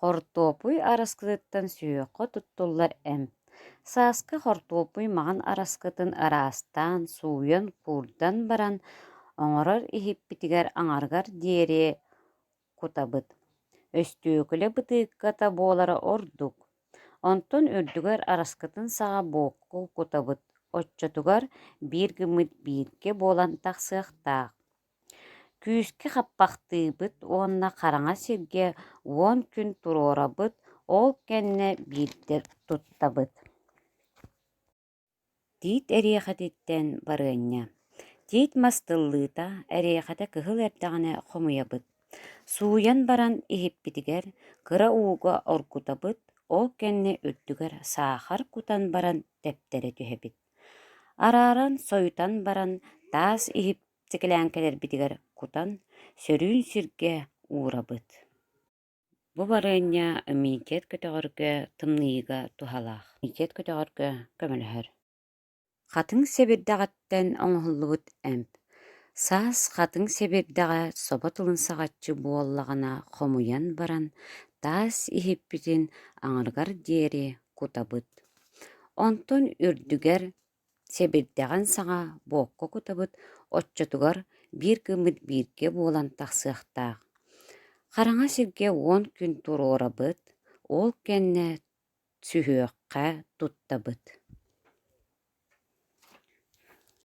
Хортопуй араскытыттан сүйөккө туттуллар эм. Сааска хортопуй маҕан араскытын ыраастаан, сууйан, куурдан баран, оҥорор иһиппитигэр аҥаргар диэри кутабыт. Өстүөкүлэ бытыыкката буолара ордук. Онтон үрдүгэр араскытын саҕа буокку кутабыт. Оччотугар биир гыммыт бииргэ буолан тахсыахтаах. Күүскэ хаппахтыыбыт уонна хараҥа сиргэ уон күн туруорабыт, ол кэннэ биирдэ туттабыт. Тиит эриэхэтиттэн барыанньа. Тиит мастыллыыта эриэхэтэ кыһыл эрдэҕинэ хомуйабыт. Сууйан баран иһиппитигэр кыра ууга оргутабыт, ол кэннэ үрдүгэр саахар кутан баран тэптэрэ түһэбит. Арааран сойутан баран таас иһип сикэлээҥкэлэрбитигэр кутан сөрүүн сиргэ уурабыт. Бу барыанньа миитиэт көтөҕөргө тымныыга туһалаах. Миитиэт көтөҕөргө көмөлөһөр. Хатыҥ сэбирдэҕэттэн оҥоһуллубут эмп. Саас хатыҥ сэбирдэҕэ соба тылынсаҕаччы буоллаҕына хомуйан баран, таас иһиппитин аҥаргар диэри кутабыт. Онтон үрдүгэр сэбирдэҕэн саҥа буокко кутабыт, оччотугар биир гыммыт бииргэ буолан тахсыахтаах. Хараҥа сиргэ уон күн туруорабыт, ол кэннэ сүһүөххэ туттабыт.